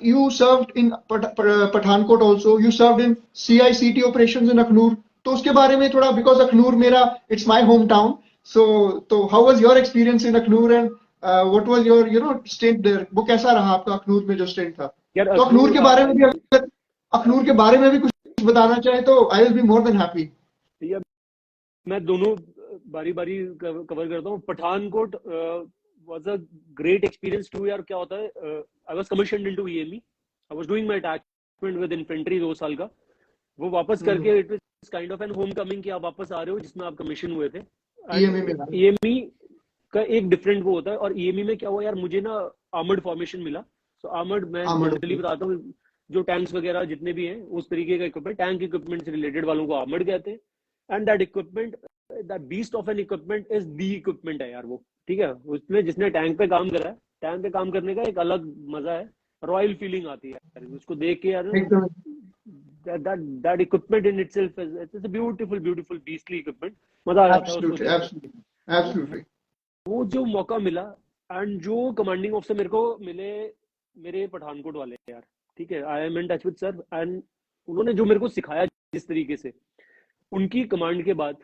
you served in Pathankot also. You served in CICT operations in Aknoor. तो उसके बारे में थोड़ा, because Aknoor मेरा, it's my hometown. So how was your experience in Aknoor and what was your stint there? वो कैसा रहा आपका अखनूर में जो stint था? यार तो अखनूर के बारे में भी, अगर अखनूर के बारे में भी कुछ बताना चाहे तो I will be more than happy. यार मैं दोनों बारी बारी कवर करता हूँ. Pathankot was a great experience too यार. क्या होता है, I was commissioned into EME. I was doing my attachment with infantry 2 साल का. वो वापस करके it was kind of an homecoming कि आप वापस आ रहे हो जिसमें आप कमीशन हुए थे. EME का एक डिफरेंट वो होता है. और EME में क्या हुआ यार, मुझे ना आर्मर्ड फॉर्मेशन मिला. तो आर्मर्ड मैं जनरली बताता हूँ, जो टैंक्स वगैरह जितने भी हैं उस तरीके का इक्विपमेंट, टैंक इक्विपमेंट से रिलेटेड वालों को आर्मर्ड कहते हैं. And that equipment, that beast of N equipment is the equipment है यार वो. ठीक है, उसमें जिसने टैंक पे काम करा है, टैंक पे काम करने का एक अलग मजा है, रॉयल फीलिंग आती है यार उसको देख के यार. that equipment in itself is, it's a beautiful beastly equipment. मजा आ जाता है उसको. Absolutely. वो जो मौका मिला एंड जो कमांडिंग ऑफिसर मेरे को मिले, मेरे पठानकोट वाले यार, ठीक है, I M in touch with sir. And उन्होंने जो मेरे को सिखाया जिस तरीके से, उनकी कमांड के बाद,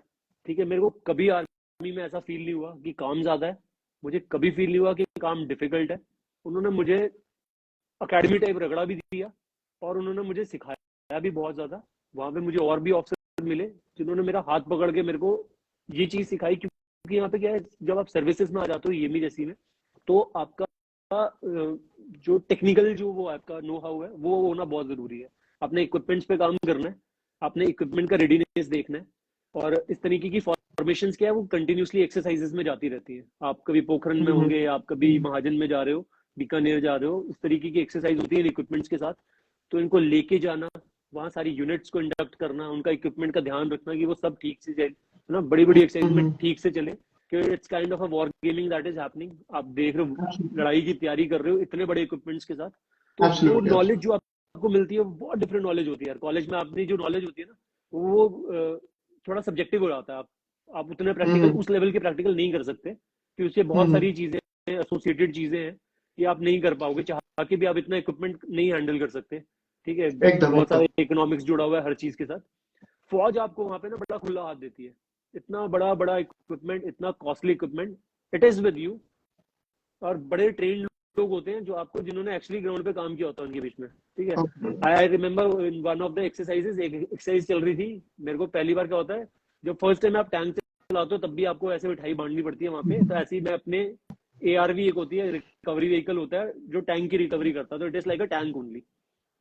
ठीक है, मेरे को कभी आर्मी में ऐसा फील नहीं हुआ कि काम ज्यादा है. मुझे कभी फील नहीं हुआ कि काम डिफिकल्ट है. उन्होंने मुझे अकेडमी टाइप रगड़ा भी दिया और उन्होंने मुझे सिखाया भी बहुत ज्यादा. वहां पे मुझे और भी ऑफिसर मिले जिन्होंने मेरा हाथ पकड़ के मेरे को ये चीज सिखाई. क्योंकि यहाँ पे क्या है, जब आप सर्विसेज में आ जाते हो EME जैसी में, तो आपका जो टेक्निकल जो वो आपका नो हाउ है वो होना बहुत जरूरी है. अपने इक्विपमेंट्स पे काम करना है, अपने इक्विपमेंट का रेडीनेस देखना है. और इस तरीके की फॉर्मेशंस क्या है, वो कंटिन्यूसली एक्सरसाइजेस में जाती रहती है. आप कभी पोखरन में होंगे, आप कभी महाजन में जा रहे हो, बीकानेर जा रहे हो, इस तरीके की एक्सरसाइज होती है इक्विपमेंट्स के साथ. तो इनको लेके जाना, वहाँ सारी यूनिट्स को इंडक्ट करना, उनका इक्विपमेंट का ध्यान रखना कि वो सब ठीक से चले ना, बड़ी एक्सरसाइज में ठीक से चले. It's kind of a war gaming that is happening. आप देख रहे हो, लड़ाई की तैयारी कर रहे हो इतने बड़े इक्विपमेंट्स के साथ. तो वो नॉलेज जो आपको मिलती है बहुत डिफरेंट नॉलेज होती है यार. कॉलेज में अपनी जो नॉलेज होती है ना, वो थोड़ा सब्जेक्टिव हो जाता है. आप उतने प्रैक्टिकल, उस लेवल के प्रैक्टिकल नहीं कर सकते, क्योंकि उससे बहुत सारी चीजें एसोसिएटेड चीजें हैं कि आप नहीं कर पाओगे. चाह के भी आप इतना इक्विपमेंट नहीं हैंडल कर सकते. ठीक है, बहुत सारे इकोनॉमिक्स जुड़ा हुआ है हर चीज के साथ. फौज आपको वहां पे ना बड़ा खुला हाथ देती है. इतना बड़ा इक्विपमेंट, इतना costly equipment, it is with you. और बड़े ट्रेन लोग होते हैं जो आपको, जिन्होंने एक्चुअली ग्राउंड पे काम किया होता है उनके बीच में. ठीक है, I remember in one of the exercises, एक एक्सरसाइज चल रही थी. मेरे को पहली बार क्या होता है, जब फर्स्ट टाइम आप टैंक चलाते हो तब भी आपको ऐसे मिठाई बांटनी पड़ती है वहां पे. तो ऐसे ही मैं अपने ARV एक होती है, रिकवरी व्हीकल होता है जो टैंक की रिकवरी करता. तो it is like a tank only.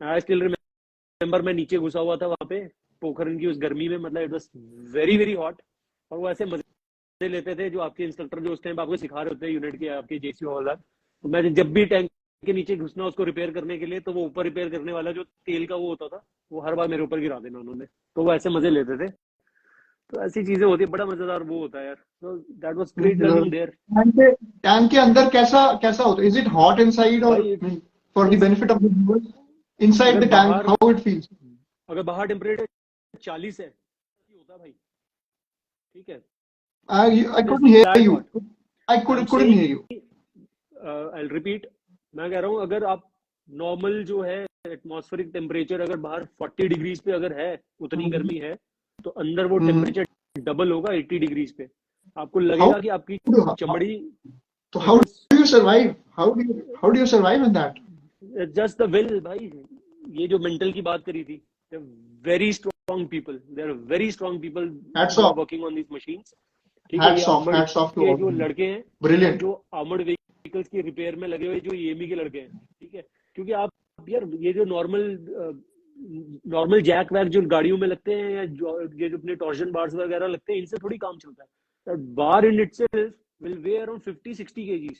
I still remember, मैं नीचे घुसा हुआ था वहां पे पोखरन की उस गर्मी में. मतलब इट वाज वेरी हॉट. और वो ऐसे मजे लेते थे जो आपके इंस्ट्रक्टर जो उस टाइम आपको सिखा रहे होते हैं यूनिट के, आपके JC हवलदार. तो मैं जब भी टैंक के नीचे घुसना उसको रिपेयर करने के लिए, तो वो ऊपर रिपेयर करने वाला जो तेल का वो होता था, वो हर बार मेरे ऊपर गिरा देना उन्होंने. तो वो ऐसे मजे लेते थे. तो ऐसी चीजें होती है, बड़ा मजेदार वो होता है यार. तो that was great learning there. Tank के अंदर कैसा होता है? इज इट हॉट इनसाइड और for the benefit of the viewers, inside the tank how it feels? अगर बाहर टेंपरेचर 40 है होता भाई. ठीक है, I couldn't hear you. I couldn't hear you. I'll repeat. मैं कह रहा हूँ, अगर आप नॉर्मल जो है एटमॉस्फेरिक टेम्परेचर अगर बाहर 40 डिग्रीज पे अगर है, उतनी गर्मी है, तो अंदर वो टेम्परेचर डबल होगा 80 डिग्रीज पे. आपको लगेगा कि आपकी चमड़ी. तो how do you survive? How do you survive in that? Just the will भाई. ये जो मेंटल की बात करी थी, very strong people. There are very strong people who are working on these machines. ठीक है, hats off to जो लड़के हैं, brilliant, जो आर्मर्ड व्हीकल्स की रिपेयर में लगे हुए जो EME के लड़के हैं. ठीक है, क्योंकि आप यार ये जो नॉर्मल जैक वैक जो गाड़ियों में लगते हैं, या ये जो अपने टॉर्जन बार्स वगैरह लगते हैं, इनसे थोड़ी काम चलता है. Bar in itself will weigh around 50-60 kgs.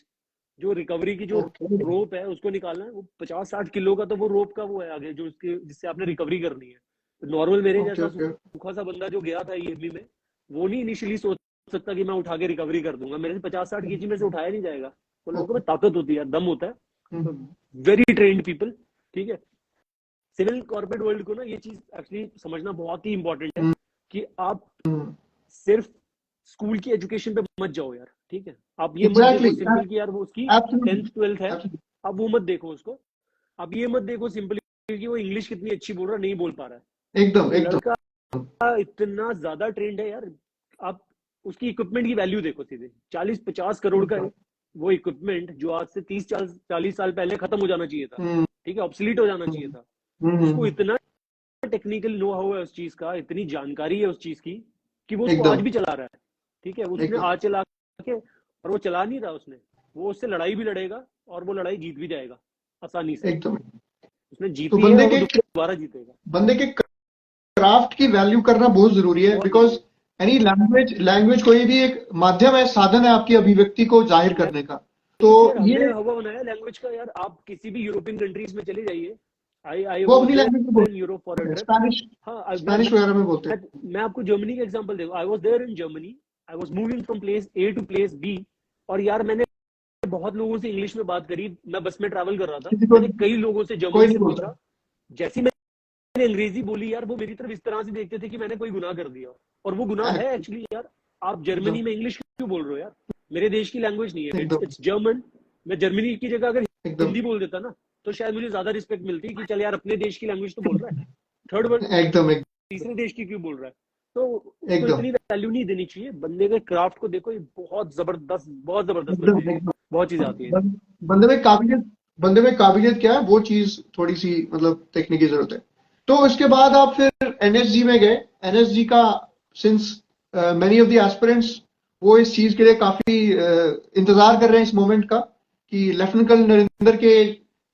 जो रिकवरी की जो रोप है उसको निकालना है, वो 50-60 किलो का तो वो रोप का वो है आगे, जो उसके जिससे आपने रिकवरी करनी है. नॉर्मल मेरे जैसा सूखा सा बंदा जो गया था EME में, वो नहीं इनिशियली सोच सकता कि मैं उठा के रिकवरी कर दूंगा. मेरे से 50-60 kg में से उठाया नहीं जाएगा. वो लोगों में ताकत होती है, दम होता है. Very trained people. ठीक है, सिविल कॉर्पोरेट वर्ल्ड को ना ये चीज एक्चुअली समझना बहुत ही इंपॉर्टेंट है कि आप सिर्फ स्कूल की एजुकेशन पे मत जाओ यार. ठीक है, आप ये मत देखो सिंपल कि यार वो उसकी 10th 12th है, आप वो मत देखो उसको. आप ये मत देखो सिंपली कि वो इंग्लिश कितनी अच्छी बोल रहा, नहीं बोल पा रहा है। एकदम एकदम लड़का इतना ज्यादा ट्रेंड है यार। आप उसकी इक्विपमेंट की वैल्यू देखो सीधे, 40-50 करोड़ का है वो इक्विपमेंट, जो आज से 30-40 साल पहले खत्म हो जाना चाहिए था, ठीक है, ऑब्सलीट हो जाना चाहिए था। उसको इतना टेक्निकल नो हाउ है उस चीज का, इतनी जानकारी है उस चीज की कि वो उसको आज एकदम भी चला रहा है। ठीक है, उसने एकदम आज चला के, और वो चला नहीं रहा उसने, वो उससे लड़ाई भी लड़ेगा और वो लड़ाई जीत भी जाएगा आसानी से। एकदम। उसने तो जीती है और वो दोबारा जीतेगा। बंदे के क्राफ्ट की वैल्यू करना बहुत जरूरी है, बिकॉज एनी लैंग्वेज कोई भी एक माध्यम है, साधन है आपकी अभिव्यक्ति को जाहिर करने का। तो यार हमने ये हवा बनाया लैंग्वेज का यार। आप किसी भी यूरोपियन कंट्रीज में चले जाइए, आई वो वाज अपनी लैंग्वेज में there in Europe for a बोलते हैं, ट्रिप। स्पेनिश हाँ, स्पेनिश वगैरह में बोलते हैं। मैं आपको जर्मनी का एग्जांपल देखो। I was there in Germany, I was moving from place A to place B, और यार मैंने बहुत लोगों से इंग्लिश में बात करी। मैं बस में ट्रैवल कर रहा था, किसी को मैंने कई लोगों से कोई जर्मनी नहीं से बोलता। पूछा, जैसी मैंने अंग्रेजी बोली यार, वो मेरी तरफ इस तरह से देखते थे कि मैंने कोई गुनाह कर दिया, और वो गुनाह है एक्चुअली यार। आप जर्मनी में इंग्लिश क्यों बोल रहे हो यार? मेरे देश की लैंग्वेज नहीं है, एकदम इट्स जर्मन। मैं जर्मनी की जगह अगर एकदम हिंदी बोल देता ना, तो शायद मुझे ज्यादा रिस्पेक्ट मिलती कि चल यार अपने देश की लैंग्वेज तो बोल रहा है, थर्ड वर्ड एकदम तीसरे देश की क्यों बोल रहा है? तो उसको एकदम इतनी वैल्यू नहीं देनी चाहिए। बंदे के क्राफ्ट को देखो, ये बहुत जबरदस्त एकदम बंदे हैं, एकदम। बहुत चीजें आती है। बंदे में काबिलियत क्या है, वो चीज थोड़ी सी मतलब देखने की जरूरत है। तो इसके बाद आप फिर एनएसजी में गए। एनएसजी का since many of the aspirants वो इस चीज के लिए काफी इंतजार कर रहे हैं इस मोमेंट का, कि लेफ्टिनेंट कर्नल नरेंद्र के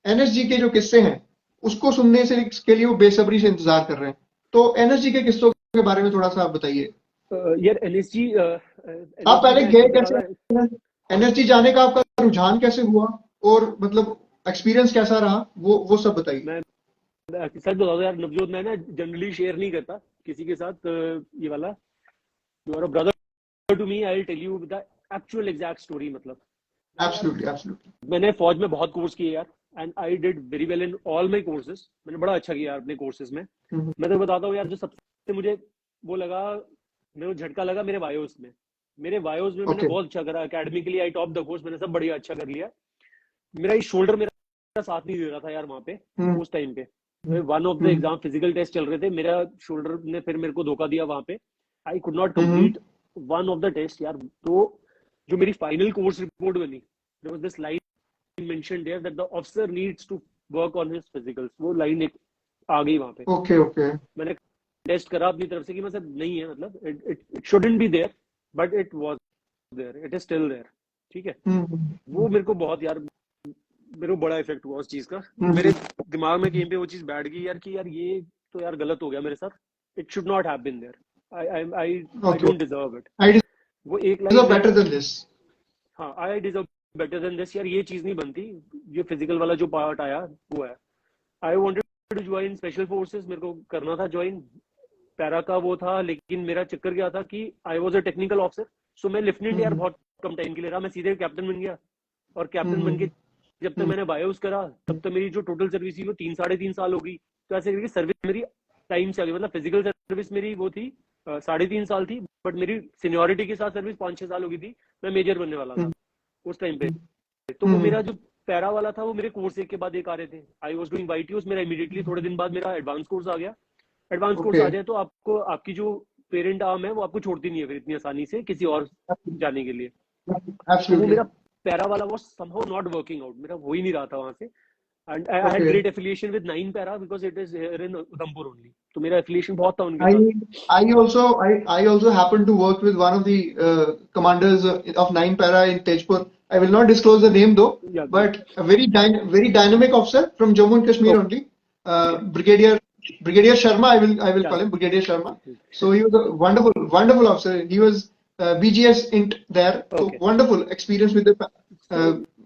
एनएसजी के जो किस्से हैं उसको सुनने से के लिए वो बेसब्री से इंतजार कर रहे हैं। तो एनएसजी के किस्सों के बारे में थोड़ा सा आप बताइए। यार एनएसजी आप एनएसजी पहले में गए एक्चुअली बता कैसे, रहा है। हाँ, एनएसजी जाने का आपका रुझान कैसे हुआ, और मतलब एक्सपीरियंस कैसा रहा, वो सब बताइए। मैं सच बता दो यार नवजोत, मैं ना जनरली शेयर नहीं करता किसी के साथ ये वाला। You are a brother to me, I will tell you the actual exact story. मतलब यार एब्सोल्युटली एब्सोल्युटली। मैंने फौज में बहुत कोर्स किए यार, and I did very well in all my courses. मैंने बड़ा अच्छा किया अपने कोर्सेज में। मैं तो बताता हूँ यार, जो सबसे मुझे वो लगा, मेरे को झटका लगा मेरे वायोस में। मेरे वायोस में मैंने ओके। बहुत अच्छा करा, academically I top the course, मैंने सब बढ़िया अच्छा कर लिया। मेरा ये शोल्डर मेरा साथ नहीं दे रहा था यार वहां पे, उस टाइम पे। One of the exam physical test चल रहे थे, मेरा शोल्डर ने फिर मेरे को धोखा दिया वहां पे। I could not complete one of the test यार। तो जो मेरी फाइनल कोर्स रिपोर्ट बनी, there was this line mention there that the officer needs to work on his physicals. वो लाइन एक आ गई वहां पे। Okay okay. मैंने टेस्ट करा अपनी तरफ से कि मतलब नहीं है, मतलब it shouldn't be there, but it was there, it is still there. ठीक है, वो मेरे को बहुत यार, मेरे को बड़ा इफेक्ट हुआ उस चीज का। मेरे दिमाग में कहीं पे वो चीज बैठ गई यार कि यार ये तो यार गलत हो गया मेरे साथ, it should not have been there, I don't deserve it. I वो एक डिजर्व लाइन मेरे बेटर को, देन दिस। हाँ, I deserve better than this यार, ये चीज नहीं बनती। ये फिजिकल वाला जो पार्ट आया वो है। I wanted to join special forces, मेरे को करना था ज्वाइन, पैरा का वो था। लेकिन मेरा चक्कर क्या था कि I was a technical officer, so मैं लेफ्टिनेंट यार बहुत कम टाइम के लिए रहा, मैं सीधे कैप्टन बन गया। और कैप्टन बन के जब तक मैंने बायोस करा, तब तक मेरी जो टोटल सर्विस थी वो 3-3.5 साल हो गई। तो ऐसे करके सर्विस मेरी टाइम से आ गई। मतलब फिजिकल सर्विस मेरी वो थी 3.5 साल थी, बट मेरी सीनियोरिटी के साथ सर्विस 5-6 साल हो गई थी। मैं मेजर बनने वाला था उस टाइम पे। तो वो मेरा जो पैरा वाला था, वो मेरे कोर्स एक के बाद एक आ रहे थे। आई वॉज डूइंग वाईटीओस, मेरा इमीडिएटली थोड़े दिन बाद मेरा एडवांस कोर्स आ गया। Advance course okay. आ जाए तो आपको आपकी जो पेरेंट आर्म है वो आपको छोड़ती नहीं है फिर इतनी आसानी से किसी और जाने के लिए। तो वो एब्सोल्युटली। मेरा पैरा वाला was somehow not working out, मेरा हो ही नहीं रहा था वहां से। And I had okay. Great affiliation with 9 para because it is here in Udhampur only. तो मेरा एफिलिएशन बहुत था उनके I साथ। I also happen to work with one of the commanders of 9 Para in Tejpur. I will not disclose the name though, या but a very dynamic officer from Jammu and Kashmir only, Brigadier Sharma. I will call him Brigadier Sharma. So he was a wonderful officer. He was BGS int there. So Okay. wonderful experience with the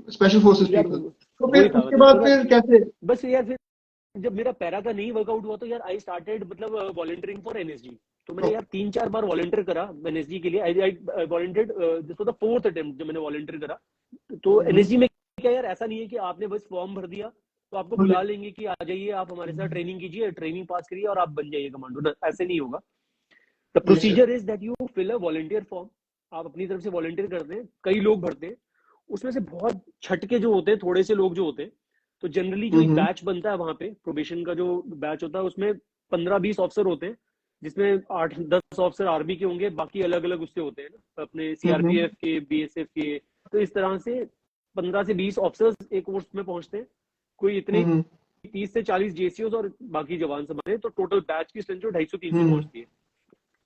special forces यार people. तो वही फिर था, उसके मतलब बाद तो फिर कैसे? बस यार फिर जब मेरा पैरा का नहीं वर्कआउट हुआ तो यार आई स्टार्टेड मतलब वॉलंटियरिंग फॉर एनएसजी। तो मैंने यार 3-4 बार वॉलंटियर करा एनएसजी के लिए। I volunteered, this was the fourth attempt जब मैंने वॉलंटियर करा। तो एनएसजी में क्या यार, ऐसा नहीं है कि आपने बस फॉर्म भर दिया तो आपको बुला लेंगे कि आ जाइए आप हमारे साथ ट्रेनिंग कीजिए, ट्रेनिंग पास करिए और आप बन जाइए कमांडो। ऐसे नहीं होगा। The procedure is that you fill a volunteer form. आप अपनी तरफ से वॉलंटियर करते हैं, कई लोग भरते हैं, उसमें से बहुत छटके जो होते हैं, थोड़े से लोग जो होते हैं तो जनरली जो एक बैच बनता है वहां पे, प्रोबेशन का जो बैच होता है उसमें 15-20 ऑफिसर होते हैं, जिसमें 8-10 ऑफिसर आर्मी के होंगे, बाकी अलग अलग उससे होते हैं ना, अपने सीआरपीएफ के, बीएसएफ के। तो इस तरह से 15 से 20 ऑफिसर्स एक कोर्स में पहुंचते हैं। कोई इतने 30 से 40 जेसीओज और बाकी जवान सब हैं, तो टोटल बैच की स्ट्रेंथ जो 250-300 पहुंचती है।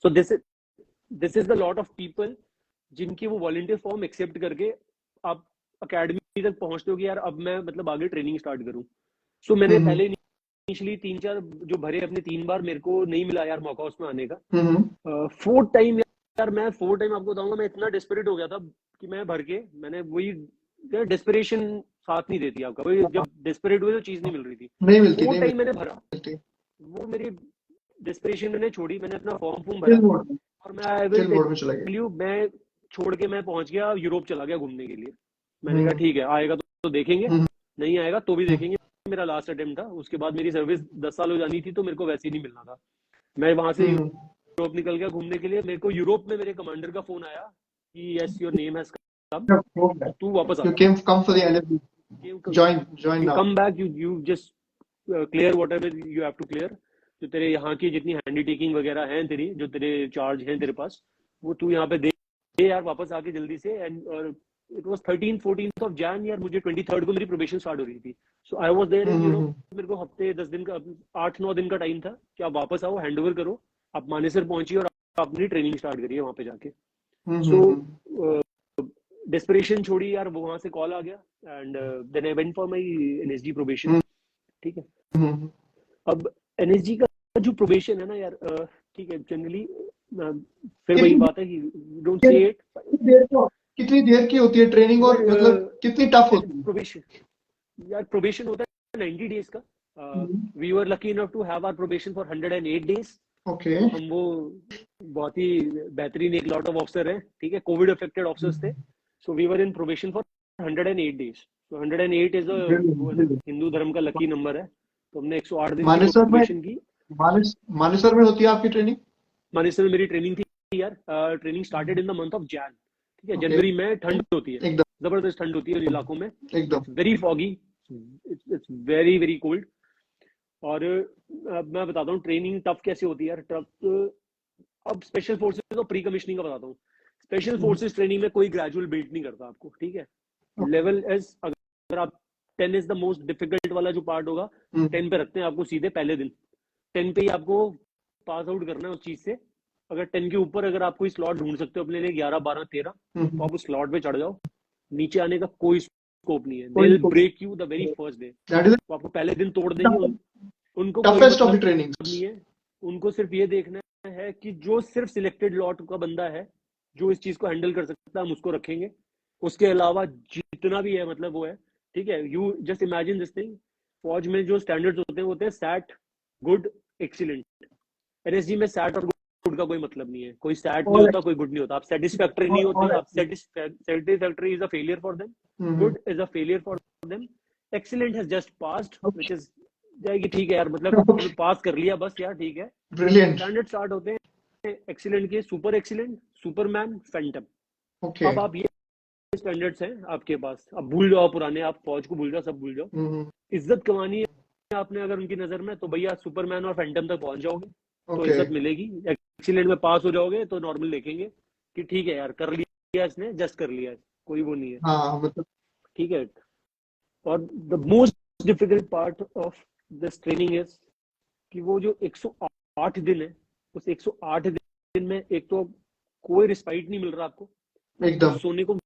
So this is the lot of people जिनकी वो वॉलंटियर फॉर्म एक्सेप्ट करके आप अकेडमी तक पहुंचते हो कि यार अब मैं मतलब आगे ट्रेनिंग स्टार्ट करूं। सो मैंने पहले इनिशियली 3-4 जो भरे अपने, 3 बार मेरे को नहीं मिला यार मौका उसमें आने का। 4th टाइम यार, मैं 4th टाइम आपको बताऊंगा, मैं इतना डेस्परेट हो गया था कि मैं भर के, मैंने वही डेस्परेशन साथ नहीं देती आपका, वही जब डेस्परेट हुए तो चीज नहीं मिल रही थी, नहीं मिलती, 4th टाइम मैंने भरा, वो मेरी डेस्परेशन मैंने छोड़ी, मैंने अपना फॉर्म भरा और मैं आई विल टेल यू, मैं छोड़ के मैं पहुंच गया यूरोप, चला गया घूमने के लिए। मैंने कहा ठीक है, आएगा तो देखेंगे, नहीं आएगा तो भी देखेंगे। मेरा लास्ट अटेम्प्ट था, उसके बाद मेरी सर्विस 10 साल हो जानी थी, तो मेरे को वैसे ही नहीं मिलना था। मैं वहां से यूरोप निकल गया घूमने के लिए। मेरे को यूरोप में मेरे कमांडर का फोन आया कि yes your name has come, तू वापस आ, come for the NFB, join now, come back, you just clear whatever you have to clear। जो तेरे यहाँ की जितनी हैंडी टेकिंग वगैरह हैं तेरी, जो तेरे चार्ज हैं तेरे पास, वो तू यहाँ पे दे यार वापस आके जल्दी से। एंड और इट वाज 13-14 ऑफ जैन यार, मुझे 23rd को मेरी प्रोबेशन स्टार्ट हो रही थी। So I was there in Europe. मेरे को हफ्ते 10 दिन का, 8-9 दिन का टाइम था कि आप वापस आओ, हैंडओवर करो, आप मानेसर पहुंचिए और आप अपनी ट्रेनिंग स्टार्ट करिए वहां पे जाके। सो डेस्परेशन छोड़ी यार, वहां से कॉल आ गया and then I went for my NSG probation. ठीक है, अब एनएसजी का जो प्रोबेशन है ना यार, ठीक है, जनरली फिर वही बात है कि डोंट से इट। कितनी देर की होती है ट्रेनिंग और मतलब कितनी टफ होती है प्रोबेशन? यार प्रोबेशन होता है 90 डेज का। We were lucky enough to have our probation for 108 days. Okay, हम वो बहुत ही बेहतरीन एक लॉट ऑफ ऑफिसर हैं, ठीक है, कोविड अफेक्टेड ऑफिसर्स थे। So we were in probation for 108 days. So 108 is Hindu धर्म का लकी नंबर है। तो हमने 108 दिन की प्रोबेशन की। मानेसर में होती है आपकी ट्रेनिंग? मानेसर में मेरी ट्रेनिंग थी यार। Training started in the month of Jain. ठीक है, जनवरी में ठंड होती है, जबरदस्त ठंड होती है उन इलाकों में, एकदम very foggy, it's very very cold. और मैं बताता हूँ ट्रेनिंग टफ कैसे होती है यार। टफ, अब स्पेशल फोर्सेस और प्री कमिश्निंग का बताता हूँ। स्पेशल फोर्सेस ट्रेनिंग में कोई ग्रेजुअल बिल्ड नहीं करता आपको, ठीक है। लेवल एज, अगर आप 10 इज द मोस्ट डिफिकल्ट वाला जो पार्ट होगा, 10 पे रखते हैं आपको सीधे पहले दिन। 10 पे ही आपको पास आउट करना है उस चीज से। अगर 10 के ऊपर अगर आप कोई स्लॉट ढूंढ सकते हो अपने लिए 11, 12, 13, तो आप उस स्लॉट पे चढ़ जाओ। नीचे आने का कोई स्कोप नहीं है। They will break you the very first day. तो आपको पहले दिन तोड़ देंगे। उनको कोई मतलब नहीं है, उनको सिर्फ ये देखना है कि जो सिर्फ सिलेक्टेड लॉट का बंदा है जो इस चीज को हैंडल कर सकता है, हम उसको रखेंगे। उसके अलावा जितना भी है मतलब वो है, ठीक है। You just imagine this thing, फौज में जो स्टैंडर्ड्स होते हैं सैट, गुड, एक्सीलेंट। एनएसजी में सैट और गुड का कोई मतलब नहीं है। कोई सैट नहीं होता, कोई गुड नहीं होता। आप सेटिस्फैक्टरी नहीं होते, आप satisfactory is a failure for them, good is a failure for them, excellent has just passed, which is जाएगी, ठीक है यार, मतलब पास कर लिया बस यार, ठीक है। ब्रिलियंट। स्टैंडर्ड स्टार्ट होते हैं एक्सीलेंट के, सुपर एक्सीलेंट, सुपरमैन, फैंटम। अब आप ये स्टैंडर्ड्स हैं आपके पास। अब भूल जाओ पुराने, आप फौज को भूल जाओ, सब भूल जाओ। इज्जत कमानी है आपने अगर उनकी नजर में, तो भैया सुपरमैन और फैंटम तक पहुंच जाओगे तो इज्जत मिलेगी। एक्सीलेंट में पास हो जाओगे तो नॉर्मल देखेंगे कि ठीक है यार, कर लिया इसने, जस्ट कर लिया, कोई वो नहीं है, मतलब ठीक है। और the most difficult part of this training is कि वो जो 108 दिन है, उस 108 दिन में एक तो कोई रिस्पाइट नहीं मिल रहा आपको, एकदम सोने को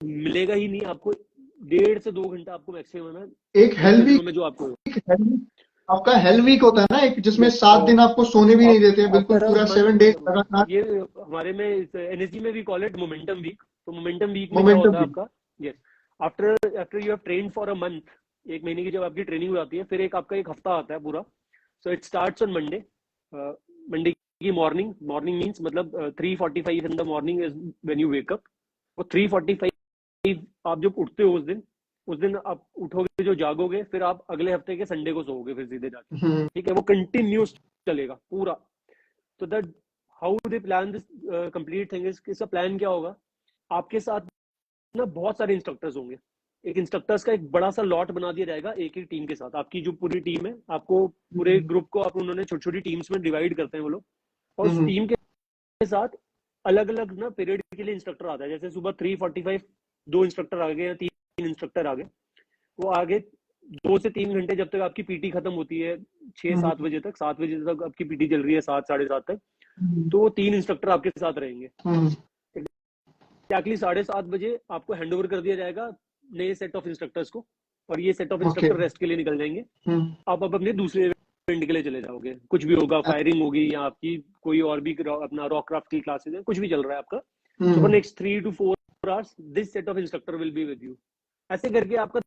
मिलेगा ही नहीं आपको। 1.5 से 2 घंटा आपको मैक्सिमम है। एक हेल वीक में जो आपको आपका हेल वीक होता है ना एक, जिसमें 7 दिन आपको सोने भी नहीं देते हैं, बिल्कुल पूरा 7 डेज लगातार। ये हमारे में एनएसजी में भी कॉल इट मोमेंटम वीक। तो मोमेंटम वीक में क्या होता है आपका, yes, after you have trained for a month, 1 महीने की जब आपकी ट्रेनिंग हो जाती है, फिर एक आपका एक हफ्ता आता है पूरा। So it starts on Monday. Monday की मॉर्निंग मींस मतलब 3:45 in the morning is when you wake up. वो 3:45 आप जब उठते हो उस दिन आप उठोगे, जो जागोगे, फिर आप अगले हफ्ते के संडे को सोओगे फिर सीधे जाके, ठीक है। वो कंटिन्यूस चलेगा पूरा। तो that how they plan this complete thing is, इसका प्लान क्या होगा, आपके साथ ना बहुत सारे इंस्ट्रक्टर्स होंगे, एक इंस्ट्रक्टर्स का एक बड़ा सा लॉट बना दिया जाएगा एक एक टीम के साथ। आपकी जो पूरी टीम है, आपको पूरे ग्रुप को आप उन्होंने छोटी छोटी टीम्स में डिवाइड करते हैं वो लोग, और उस टीम के साथ अलग अलग ना पीरियड के लिए इंस्ट्रक्टर आता है। जैसे सुबह 3:45 2 इंस्ट्रक्टर आ गए या 3 इंस्ट्रक्टर आ गए, वो आगे 2 से 3 घंटे जब तक आपकी पीटी खत्म होती है 6-7 बजे तक, 7 बजे तक आपकी पीटी चल रही है, 7-7:30 तक, तो वो 3 इंस्ट्रक्टर आपके साथ रहेंगे। एक्चुअली 7:30 बजे आपको हैंडओवर कर दिया जाएगा नए सेट ऑफ इंस्ट्रक्टर्स को, और ये सेट ऑफ इंस्ट्रक्टर रेस्ट के लिए निकल जाएंगे। आप अब अपने दूसरे इवेंट के लिए चले जाओगे, कुछ भी होगा, फायरिंग होगी या आपकी कोई और भी अपना रॉक क्राफ्ट की क्लासेस है, कुछ भी चल रहा है आपका। So for next 3 to 4 hours this set of instructor will be with you. ऐसे करके आपका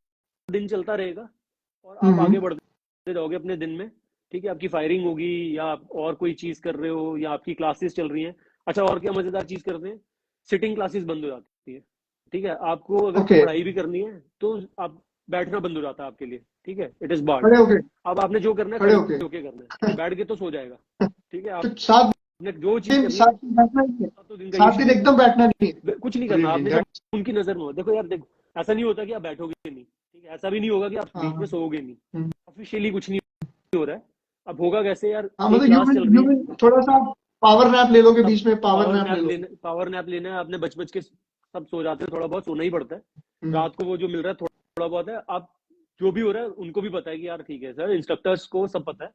दिन चलता रहेगा और आप आगे बढ़ते जाओगे अपने दिन में। ठीक है, आपकी फायरिंग होगी या आप और कोई चीज कर रहे हो या आपकी क्लासेस चल रही हैं। अच्छा, और क्या मजेदार चीज करते हैं, सिटिंग क्लासेस बंद हो जाती है। ठीक है, आपको अगर पढ़ाई भी करनी है तो आप बैठना बंद हो जाता है आपके लिए। ठीक है, इट इज बार्ड। अब आपने जो करना है खड़े होके करना है, बैठ के तो सो जाएगा। ठीक है, आपने जो चीज करनी है 7 दिन एकदम बैठना नहीं है, कुछ नहीं करना आपने उनकी नजर में हो। देखो यार, देखो ऐसा नहीं होता कि आप बैठोगे नहीं, ठीक है, ऐसा भी नहीं होगा कि आप बीच में सोओगे नहीं। ऑफिशियली कुछ नहीं हो रहा है। अब होगा कैसे यार, थोड़ा सा पावर नैप ले लोगे बीच में, पावर नैप लेना है। आपने बच के सब सो जाते हैं, थोड़ा बहुत सोना ही पड़ता है रात को। वो जो मिल रहा है थोड़ा बहुत है, आप जो भी हो रहा है उनको भी पता है कि यार ठीक है सर, इंस्ट्रक्टर्स को सब पता है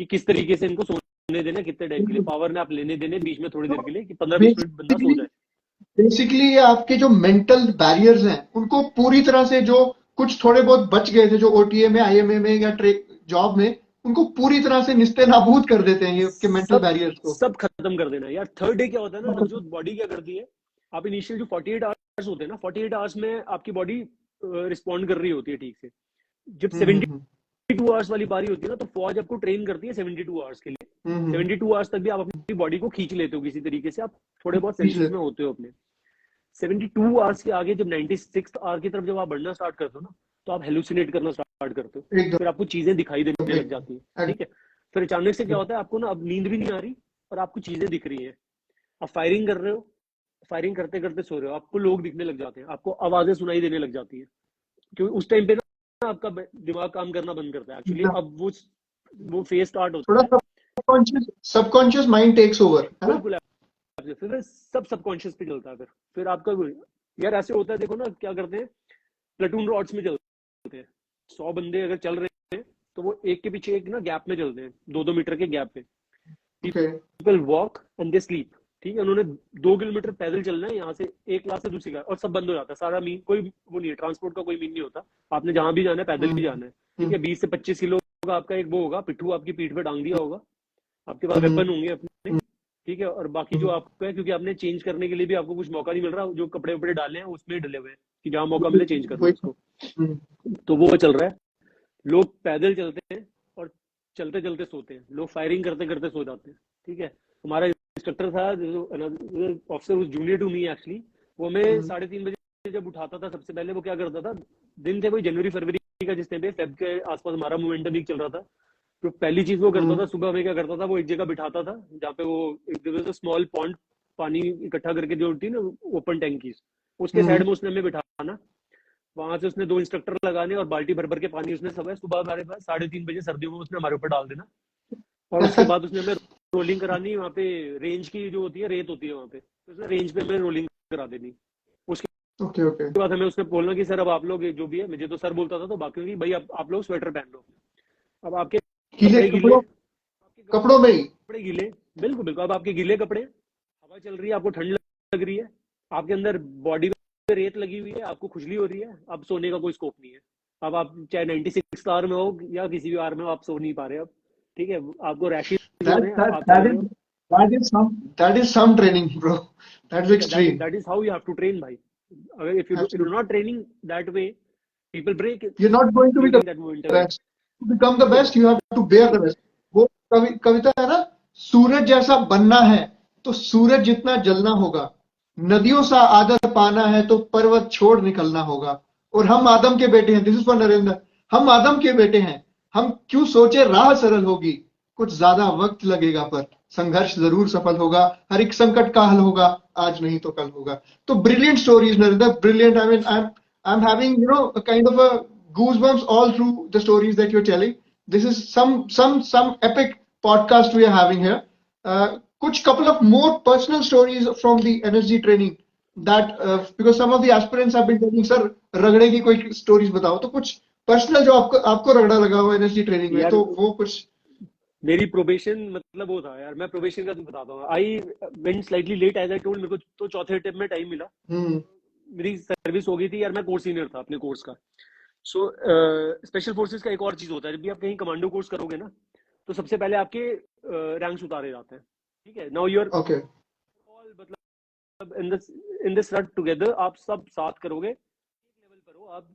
कि किस तरीके से इनको सोने देना, कितने टाइम के लिए पावर नैप लेने देने बीच में थोड़ी देर के लिए, कि 15-20 मिनट बंदा सो जाए। बेसिकली आपके जो मेंटल बैरियर्स हैं उनको पूरी तरह से, जो कुछ थोड़े बहुत बच गए थे जो ओटीए में, आईएमए में या जॉब में, उनको पूरी तरह से निस्ते नाबूद कर देते हैं ये के मेंटल बैरियर्स को, सब खत्म कर देना यार। थर्ड डे क्या होता है ना, जो बॉडी क्या करती है, आप इनिशियल जो 48 आवर्स होते हैं ना, 48 आवर्स में आपकी बॉडी रिस्पॉन्ड कर रही होती है ठीक से। जब 72 आवर्स वाली बारी होती है ना, तो फौज आपको ट्रेन करती है 72 आवर्स के लिए। 72 आवर्स तक भी आप अपनी बॉडी को खींच लेते हो किसी तरीके से, आप थोड़े बहुत सेंसेस में होते हो अपने। 72 आवर्स के आगे जब 96th आवर की तरफ जब आप बढ़ना स्टार्ट करते हो ना, तो आप हेलुसिनेट करना स्टार्ट करते हो, फिर आपको चीजें दिखाई देने लग जाती है। ठीक है, फिर अचानक से क्या होता है, आपको ना अब नींद भी नहीं आ रही और आपको चीजें दिख रही है। आप फायरिंग कर रहे हो, फायरिंग करते करते सो रहे हो, आपको लोग दिखने लग जाते हैं, आपको आवाजें सुनाई देने लग जाती है, क्योंकि उस टाइम पे ना आपका दिमाग काम करना बंद करता है एक्चुअली। अब वो फेज स्टार्ट होता है, सबकॉन्शियस माइंड टेक्स ओवर। बिल्कुल, फिर सब सबकॉन्शियस पे चलता है। फिर आपका यार ऐसे होता है, देखो ना क्या करते हैं, प्लेटून रॉड्स में चलते हैं। 100 बंदे अगर चल रहे हैं तो वो एक के पीछे एक ना गैप में चलते हैं, 2-2 मीटर के गैप पे। People walk and they sleep. ठीक है, उन्होंने 2 किलोमीटर पैदल चलना है यहाँ से एक क्लास से दूसरी क्लास, और सब बंद हो जाता है सारा मीन, कोई वो नहीं है, ट्रांसपोर्ट का कोई मीन नहीं होता। आपने जहां भी जाना है पैदल भी जाना है। ठीक है, 20 से 25 किलो का आपका एक वो होगा, पिट्ठू आपकी पीठ पे टांग दिया होगा, आपके पास वेपन होंगे अपने। ठीक है, और बाकी जो आपका है, क्योंकि आपने चेंज करने के लिए भी आपको कुछ मौका नहीं मिल रहा, जो कपड़े वपड़े डाले हैं उसमें डले हुए हैं कि जहां मौका मिले चेंज करना उसको, तो वो चल रहा है। लोग पैदल चलते हैं और चलते चलते सोते हैं, लोग फायरिंग करते करते सो जाते हैं। ठीक है, हमारा इंस्ट्रक्टर था जो officer was junior to me actually, वो हमें 3:30 बजे जब उठाता था सबसे पहले, वो क्या करता था, दिन थे वही जनवरी फरवरी का, जिस टाइम पे फेब के आसपास हमारा मोमेंटम वीक चल रहा था, तो पहली चीज वो करता था सुबह में क्या करता था, वो एक जगह बिठाता था जहाँ पे वो एक स्मॉल पॉन्ड पानी इकट्ठा करके जो होती है ना ओपन टैंकी, उसके साइड में उसने हमें बिठाना। वहां से उसने 2 इंस्ट्रक्टर लगाने और बाल्टी भर भर के पानी उसने सुबह हमारे पास 3:30 बजे सर्दियों में उसने हमारे ऊपर डाल देना, और उसके बाद उसने हमें रोलिंग करानी। वहाँ पे रेंज की जो होती है रेत होती है वहाँ पे, तो उसने रेंज पे हमें रोलिंग करा देनी। उसके बाद हमें उसने बोलना कि सर अब आप लोग जो भी है, मुझे तो सर बोलता था, तो बाकी की भाई आप लोग स्वेटर पहन लो। अब आपके कपड़ों में ही कपड़े गीले, बिल्कुल बिल्कुल, अब आपके गीले कपड़े, हवा चल रही है, आपको ठंड लग रही है, आपके अंदर बॉडी में रेत लगी हुई है, आपको खुजली हो रही है, अब सोने का कोई स्कोप नहीं है। अब आप चाहे 96 आवर में हो या किसी भी आवर में हो, आप सो नहीं पा रहे अब। ठीक है, आपको रैशेस हो रहे हैं। That is some training, bro. That is extreme. That is how you have to train, bhai. If you're not training that way, people break it. You're not going to be the best. To become the best, you have to bear the best. वो कविता है ना, सूरज जैसा बनना है तो सूरज जितना जलना होगा, नदियों सा आदर पाना है तो पर्वत छोड़ निकलना होगा। और हम आदम के बेटे हैं, दिस इज फॉर नरेंद्र, हम आदम के बेटे हैं, हम क्यों सोचे राह सरल होगी, कुछ ज्यादा वक्त लगेगा पर संघर्ष जरूर सफल होगा, हर एक संकट का हल होगा, आज नहीं तो कल होगा। तो brilliant stories Narendra, brilliant. I mean I'm having, a kind of a goosebumps all through the stories that you're telling. This is some epic podcast we are having here. कुछ couple of more personal stories from the energy training that because some of the aspirants have been telling, sir, रगड़े की कोई stories बताओ. तो कुछ personal जो आपको रगड़ा लगा हो एनर्जी ट्रेनिंग में, यार तो वो कुछ. मेरी प्रोबेशन मतलब वो था यार, मैं प्रोबेशन का बताता हूँ. I went slightly late as I told. मेरे को तो चौथे टेप में टाइम मिला. मेरी सर्विस हो गई थी यार, मैं कोर्स सीनियर था अपने कोर्स का. सो स्पेशल फोर्सेस का एक और चीज होता है, जब भी आप कहीं कमांडो कोर्स करोगे ना, तो सबसे पहले आपके रैंक्स उतारे जाते हैं. ठीक है, now you are okay all मतलब इन दिस रन टुगेदर, आप सब साथ करोगे, एक लेवल पर हो आप.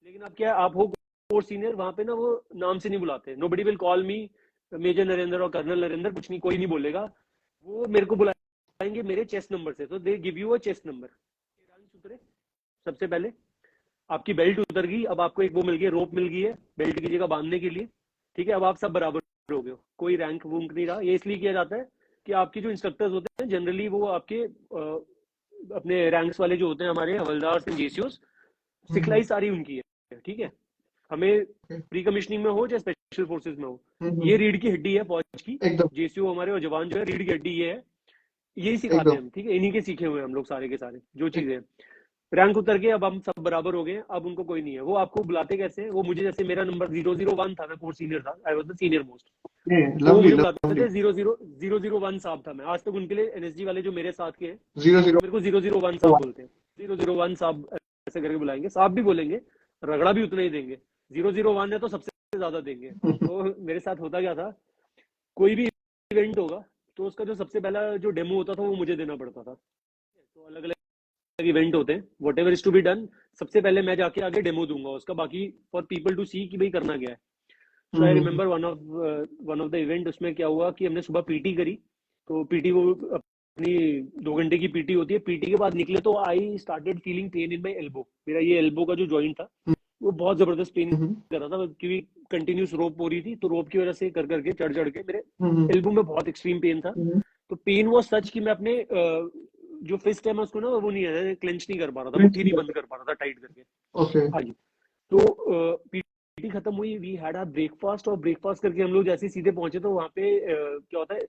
लेकिन आप क्या, आप हो कोर्स सीनियर, वहां पे ना वो नाम से नहीं बुलाते. Nobody will call me major Narendra और कर्नल नरेंद्र, कुछ नहीं, कोई नहीं बोलेगा. वो मेरे को बुलाएंगे मेरे चेस्ट नंबर से. तो they give you a chest number. उतरे सबसे पहले आपकी बेल्ट उतर गई, अब आपको एक वो मिल गई, रोप मिल गई है बेल्ट की जगह बांधने के लिए. ठीक है, अब आप सब बराबर हो गए हो, कोई रैंक वूंक नहीं रहा. ये इसलिए किया जाता है कि आपके जो इंस्ट्रक्टर्स होते हैं जनरली वो आपके अपने रैंक्स वाले जो होते हैं, हमारे हवलदार एंड जेसीओस, सिखलाई सारी उनकी है. ठीक है, हमें प्री कमिश्निंग में हो चाहे स्पेशल फोर्सेस में हो, ये रीढ़ की हड्डी है फौज की. जेसीओ हमारे और जवान जो है रीढ़ की हड्डी ये है, यही सिखाते हैं हम. ठीक है, इन्हीं के सीखे हुए हम लोग सारे के सारे जो चीजें. रैंक उतर के अब हम सब बराबर हो गए. अब उनको कोई नहीं है. वो आपको बुलाते कैसे हैं, वो मुझे, जैसे मेरा नंबर 001 था, मैं कोर्स सीनियर था, I was the senior most, तो मुझे बुलाते थे 001 साहब था मैं. आज तक उनके लिए एनएसजी वाले जो मेरे साथ के हैं, मेरे को 001 साहब बोलते हैं. 001 साहब ऐसे करके बुलाएंगे. साहब भी बोलेंगे, रगड़ा भी उतना ही देंगे. 001 है तो सबसे ज्यादा देंगे. तो मेरे साथ होता क्या था, कोई भी इवेंट होगा तो उसका जो सबसे पहला जो डेमो होता था वो मुझे देना पड़ता था. तो अलग अलग इवेंट होते हैं, whatever is to be done, सबसे पहले मैं जाके आगे डेमो दूंगा उसका, बाकी फॉर पीपल टू सी कि भाई करना क्या है. So I remember one of the event, उसमें क्या हुआ कि हमने सुबह पीटी करी. तो पीटी वो अपनी 2 घंटे की पीटी होती है. पीटी के बाद निकले तो I started feeling pain in my elbow. मेरा ये एल्बो का जो जॉइंट था वो बहुत जबरदस्त पेन कर रहा था, क्योंकि कंटिन्यूस रोप हो रही थी. तो रोप की वजह से कर करके चढ़ के मेरे एल्बो में बहुत एक्सट्रीम पेन था. तो पेन वो सच कि मैं अपने जो फिस्ट है मैं उसको ना वो नहीं है क्लेंच नहीं कर पा रहा था, मुट्ठी नहीं बंद कर पा रहा था टाइट करके. हाँ जी. तो पीटी खत्म हुई, वी हैड आवर ब्रेकफास्ट, और ब्रेकफास्ट करके हम लोग जैसे सीधे पहुंचे तो वहाँ पे क्या होता है,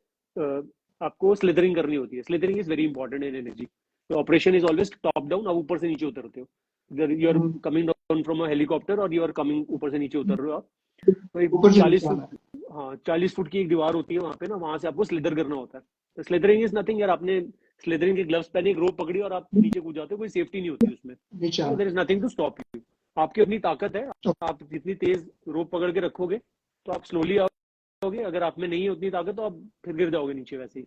आपको स्लिदरिंग करनी होती है. Slithering is very important in energy. Operation is always top down. आप ऊपर से नीचे उतरते हो, you are coming down from a helicopter और यू आर कमिंग, ऊपर से नीचे उतर रहे हो आप. तो एक 40 फुट, हाँ 40 फुट की एक दीवार होती है वहाँ पे ना, वहां से आपको स्लिदर करना होता है. स्लिदरिंग इज नथिंग यार, आपने स्लिदरिंग के ग्लव्स पहने, एक रोप पकड़ी और आप नीचे कूद जाते हो, कोई सेफ्टी नहीं होती उसमें. There is nothing to stop you. आपकी अपनी ताकत है, आप जितनी तेज रोप पकड़ के रखोगे तो आप स्लोली आओगे. अगर आप में नहीं है उतनी ताकत तो आप फिर गिर जाओगे नीचे वैसे ही.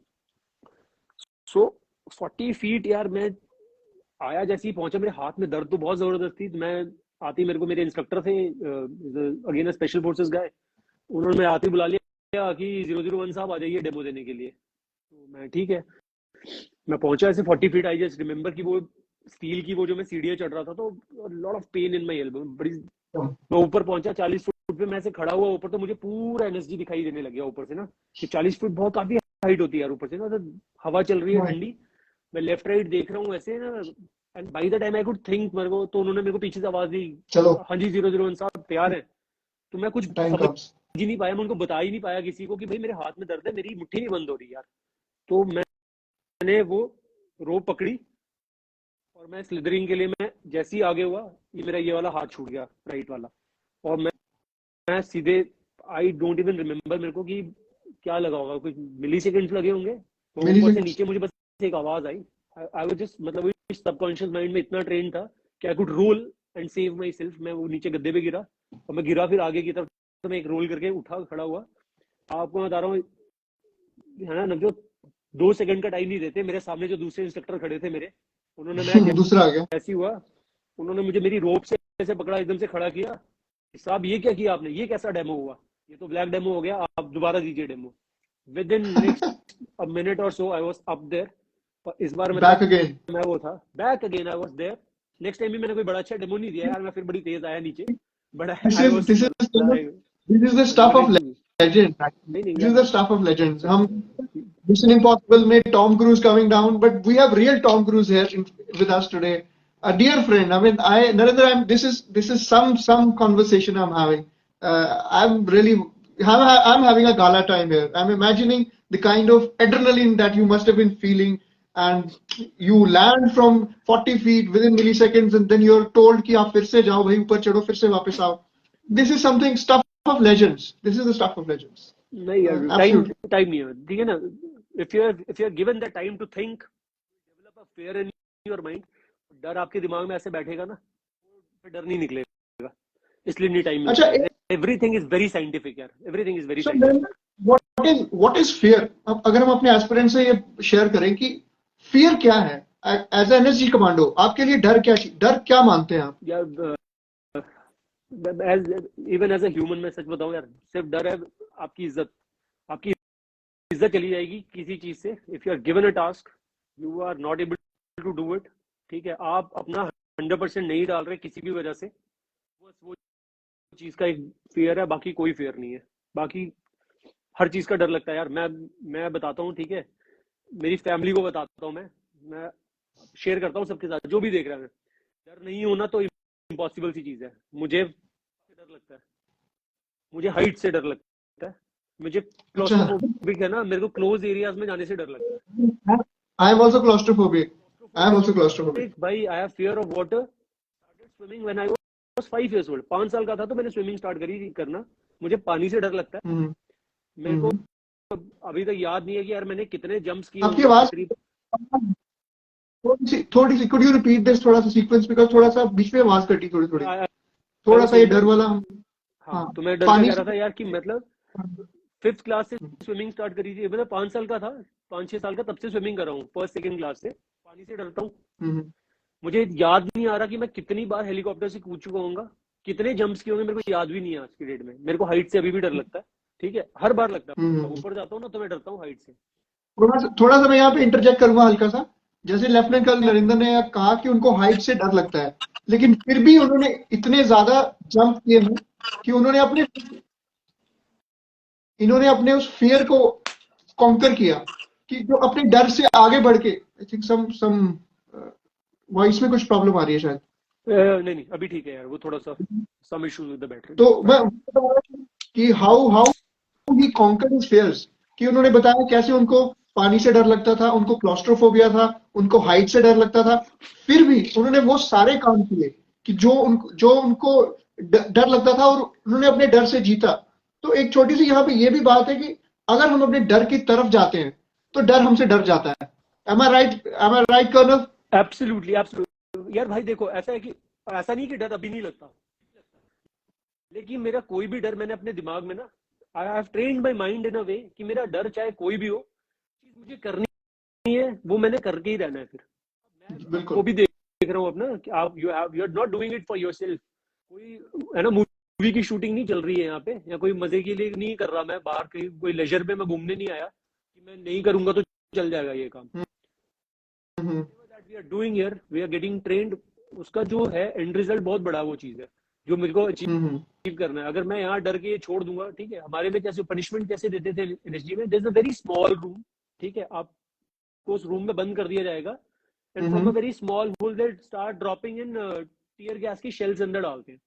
सो 40 फीट यार, मैं आया जैसे ही पहुंचा, मेरे हाथ में दर्द तो बहुत जबरदस्त थी. मैं आती, मेरे को मेरे इंस्ट्रक्टर थे अगेन स्पेशल फोर्सेस गए, उन्होंने मेरे आते बुला लिया कि 001 साहब आ जाइए डेमो देने के लिए. तो मैं ठीक है, मैं पहुंचा ऐसे 40 फीट. आई जस्ट रिमेम्बर कि वो स्टील की वो जो मैं सीढ़ियां चढ़ रहा था, तो lot of pain in my elbow. बड़ी मैं ऊपर पहुंचा 40 फुट पे, मैं ऐसे खड़ा हुआ ऊपर, तो मुझे पूरा एनर्जी दिखाई देने लग गया ऊपर से ना, कि 40 फुट बहुत काफी हाइट होती है यार ऊपर से ना, तो हवा चल रही है ठंडी, मैं लेफ्ट राइट देख रहा हूँ ऐसे ना. And by the time I could think, मेरे को तो उन्होंने मेरे को पीछे से आवाज दी, चलो हाँ जी 001 साहब तैयार है. तो मैं कुछ समझ ही नहीं पाया, मैं उनको बता ही नहीं पाया किसी को कि भाई मेरे हाथ में दर्द है, मेरी मुट्ठी नहीं बंद हो रही यार. तो मैंने वो रोप पकड़ी और मैं स्लिदरिंग के लिए, मैं जैसे ही आगे हुआ, ये मेरा ये वाला हाथ छूट गया, राइट वाला, और मैं सीधे, आई डोंट इवन रिमेम्बर मेरे को कि क्या लगा होगा, कुछ मिली सेकेंड्स लगे होंगे. तो ऊपर से नीचे मुझे बस एक आवाज आई. आई वाज जस्ट, मतलब सबकॉन्शियस माइंड में इतना ट्रेन था कि I could roll and save myself. मैं वो नीचे गद्दे पे गिरा और मैं गिरा, फिर आगे की तरफ तो मैं एक रोल करके उठा, खड़ा हुआ. आपको मैं बता रहा हूँ है ना, जो 2 सेकंड का टाइम नहीं देते. मेरे सामने जो दूसरे इंस्ट्रक्टर खड़े थे मेरे, उन्होंने मैं दूसरा आ गया ऐसी हुआ, उन्होंने मुझे मेरी रोप से ऐसे पकड़ा, एकदम से खड़ा किया. साहब ये क्या किया आपने, ये कैसा डेमो हुआ, ये तो ब्लैक डेमो हो गया, आप दोबारा दीजिए demo. Within next a minute और so I was up there. इस बार मैं वो था back again, I was there. Next time भी मैंने कोई बड़ा अच्छा डेमो नहीं दिया यार, मैं फिर बड़ी तेज आया नीचे. बड़ा This is the stuff of legend. This is the stuff of legends. हम Mission Impossible में Tom Cruise coming down, but we have real Tom Cruise here with us today. a dear friend. I mean, Narendra, this is some conversation I'm having. I'm really I'm having a gala time here. I'm imagining the kind of adrenaline that you must have been feeling, and you land from 40 feet within milliseconds, and then you're told कि आप फिर से जाओ भाई ऊपर चढ़ो फिर से वापस आओ. This is something stuff of legends. This is the stuff of legends. नहीं यार, टाइम Absolutely. टाइम नहीं है, ठीक है ना. if you are given the time to think, develop a fear in your mind, डर आपके दिमाग में ऐसे बैठेगा ना, फिर डर नहीं निकलेगा. इसलिए नहीं टाइम अच्छा, मिलता है. एवरीथिंग इज वेरी साइंटिफिक यार, everything is very so scientific. then what is fear? अब अगर हम अपने एस्पिरेंट से ये शेयर करें कि फियर क्या है एज एन एनएसजी कमांडो, आपके लिए डर क्या मानते हैं आप? यार इवन एज अ ह्यूमन, मैं सच बताऊं यार, सिर्फ डर है आपकी इज्जत चली जाएगी किसी चीज से. If you are given a task, you are not able to do it, ठीक है, आप अपना 100% नहीं डाल रहे किसी भी वजह से, बस वो चीज का एक फियर है, बाकी कोई फियर नहीं है. बाकी हर चीज का डर लगता है यार. मैं बताता हूँ, ठीक है, मेरी फैमिली को बताता हूँ, मैं शेयर करता हूँ सबके साथ, जो भी देख रहा है. डर नहीं होना तो इम्पॉसिबल सी चीज है. मुझे डर लगता है, मुझे हाइट से डर लगता है, मुझे क्लॉस्ट्रोफोबिक है ना, मेरे को क्लोज एरियाज में जाने से डर लगता है. I am also claustrophobic. I am also claustrophobic. भाई I have fear of water. Started swimming when I was 5 years old. 5 साल का था तो मैंने स्विमिंग स्टार्ट करी करना. मुझे पानी से डर लगता है. मेरे को अभी तक याद नहीं है कि यार मैंने कितने जंप्स किए. आपकी आवाज थोड़ी सी कुड यू रिपीट दिस, थोड़ा सा सीक्वेंस, बिकॉज़ थोड़ा सा बीच में आवाज कटी थोड़ा सा ये डर वाला. हाँ, तो मैं डर से कह रहा था यार कि मतलब 5th क्लास से स्विमिंग स्टार्ट करी थी. मतलब 5 साल का था, 5-6 साल का, तब से स्विमिंग कर रहा हूँ. 1st-2nd क्लास से पानी से डरता हूँ. मुझे याद नहीं आ रहा कि मैं कितनी बार हेलीकॉप्टर से कूद चुका हूँ, कितने जंप्स किए होंगे, मेरे को याद भी नहीं है आज की डेट में. मेरे को हाइट से अभी भी डर लगता है, ठीक है, हर बार लगता है. ऊपर जाता हूँ ना तो मैं डरता हूँ हाइट से. थोड़ा सा मैं यहाँ पे इंटरजेक्ट करूंगा हल्का सा. जैसे लेफ्टिनेंट कर्नल नरेंद्र ने कहा कि उनको हाइट से डर लगता है, लेकिन फिर भी उन्होंने इतने ज्यादा जंप किए हैं कि इन्होंने अपने उस फियर को कॉन्कर किया, कि जो अपने डर से आगे बढ़ के. आई थिंक सम वॉइस में कुछ प्रॉब्लम आ रही है शायद. नहीं अभी ठीक है यार, वो थोड़ा सा some issues with the battery. तो मैं कि how he conquer his fears, कि उन्होंने बताया कैसे उनको पानी से डर लगता था, उनको क्लॉस्ट्रोफोबिया था, उनको हाइट से डर लगता था, फिर भी उन्होंने वो सारे काम किए कि जो उनको डर लगता था, और उन्होंने अपने डर से जीता. तो एक छोटी सी यहाँ पे ये भी बात है कि अगर हम अपने डर की तरफ जाते हैं तो डर हमसे डर जाता है. Am I right, colonel? Absolutely यार. भाई देखो, ऐसा है कि ऐसा नहीं कि डर अभी नहीं लगता, लेकिन मेरा कोई भी डर, मैंने अपने दिमाग में ना, I have trained my mind in a way कि मेरा डर चाहे कोई भी हो, चीज मुझे करनी है, वो मैंने करके ही रहना है. फिर मैं वो भी देख रहा हूँ अपना कि आप you are not doing it for yourself. कोई है ना, मूवी की शूटिंग नहीं चल रही है यहाँ पे, या कोई मजे के लिए नहीं कर रहा. मैं बाहर कहीं कोई लेजर पे मैं घूमने नहीं आया कि मैं नहीं करूंगा तो चल जाएगा ये काम. We are doing here, we are getting trained. उसका जो है एंड रिजल्ट बहुत बड़ा वो चीज है जो मेरे को अचीव करना है. अगर मैं यहाँ डर के छोड़ दूंगा, ठीक है, हमारे में जैसे पनिशमेंट कैसे देते थे एनएसजी में, there is a very small room, ठीक है, आपको उस रूम में बंद कर दिया जाएगा, and from a very small hole they start dropping in tear gas की शेल्स अंदर डालते हैं.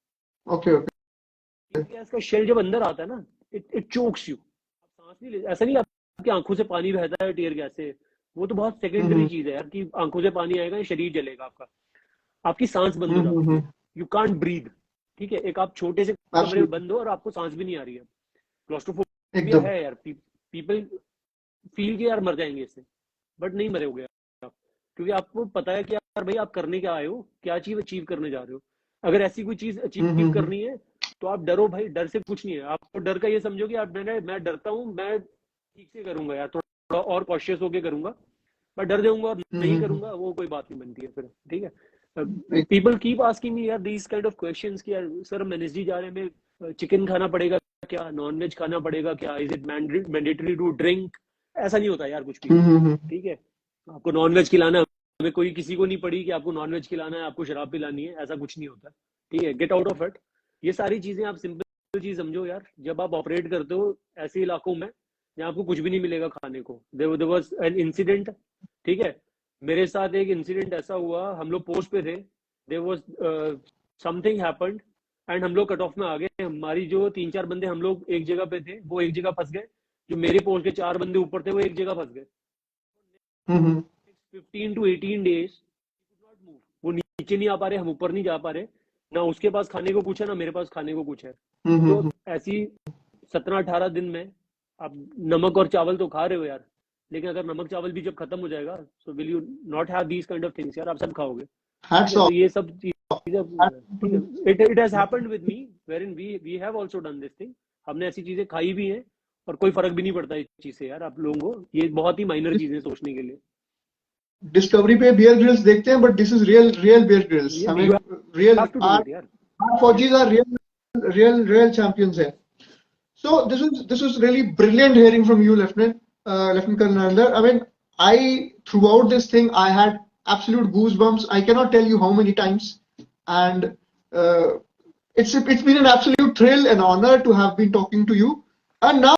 ओके. टीयर गैस का शेल जब अंदर आता है ना, इट चोक्स यू. सांस नहीं ले, ऐसा नहीं आपकी आंखों से पानी बहता है टीयर गैस से, वो तो बहुत सेकेंडरी चीज है यार, कि आंखों से पानी आएगा, शरीर जलेगा आपका, आपकी सांस बंद हो जाती है, यू कांट ब्रीथ, ठीक है. एक आप छोटे से कमरे में बंद हो और आपको सांस भी नहीं आ रही है. क्लॉस्ट्रोफोबिया है यार. पीपल फील कि यार मर जाएंगे इससे, बट नहीं मरे हो गए आप, क्योंकि आपको पता है कि यार भाई आप करने क्या आए हो, क्या चीज अचीव करने जा रहे हो. अगर ऐसी कोई चीज अचीव करनी है तो आप डरो भाई. डर से कुछ नहीं है. आपको डर का ये समझो कि आप मैं डरता हूँ, मैं ठीक से करूंगा यार, थोड़ा और कॉशियस होके करूंगा, मैं डर जाऊंगा और नहीं करूंगा, वो कोई बात नहीं बनती है फिर, ठीक है. People keep asking me यार these kind of questions कि यार सर हम एनएसजी जा रहे हैं, हमें चिकन खाना पड़ेगा क्या, नॉन वेज खाना पड़ेगा क्या, is it mandatory to drink. ऐसा नहीं होता यार कुछ भी, ठीक है. आपको नॉन वेज खिलाना है, हमें कोई किसी को नहीं पड़ी कि आपको नॉन वेज खिलाना है, आपको शराब पिलानी है, ऐसा कुछ नहीं होता, ठीक है. Get out of it. ये सारी चीजें आप सिंपल चीज समझो यार. जब आप ऑपरेट करते हो ऐसे इलाकों में जहाँ आपको कुछ भी नहीं मिलेगा खाने को, देयर वाज एन इंसिडेंट, ठीक है. मेरे साथ एक इंसिडेंट ऐसा हुआ, हम लोग पोस्ट पे थे, there was something happened and हम लोग कट ऑफ में आ गए। हमारी जो 3-4 बंदे हम लोग एक जगह पे थे, वो एक जगह फंस गए। जो मेरे पोल के 4 बंदे ऊपर थे, वो एक जगह फंस गए। हम्म 15 to 18 days वो नीचे नहीं आ पा रहे, हम ऊपर नहीं जा पा रहे। ना उसके पास खाने को कुछ है, ना मेरे पास खाने को कुछ है। तो ऐसी 17-18 दिन में आप नमक और चावल तो खा रहे हो यार, लेकिन अगर नमक चावल भी जब खत्म हो जाएगा, so will you not have these kind of things यार, आप सब खाओगे। हैट्स तो ऑफ। ये सब चीजें it has happened with me wherein we have also done this thing. हमने ऐसी चीजें खाई भी हैं और कोई फर्क भी नहीं पड़ता इस चीज से यार। आप लोगों को ये बहुत ही माइनर चीजें सोचने के लिए। डिस्कवरी पे बियर ग्रिल्स देखते हैं, but this is real Bear Grylls. ये हमें you real have to do it यार। फौजीज आर रियल चैंपियंस है। So this was really brilliant hearing from you, Lieutenant Colonel Narendra. I mean, throughout this thing, I had absolute goosebumps. I cannot tell you how many times, and it's been an absolute thrill and honor to have been talking to you. And now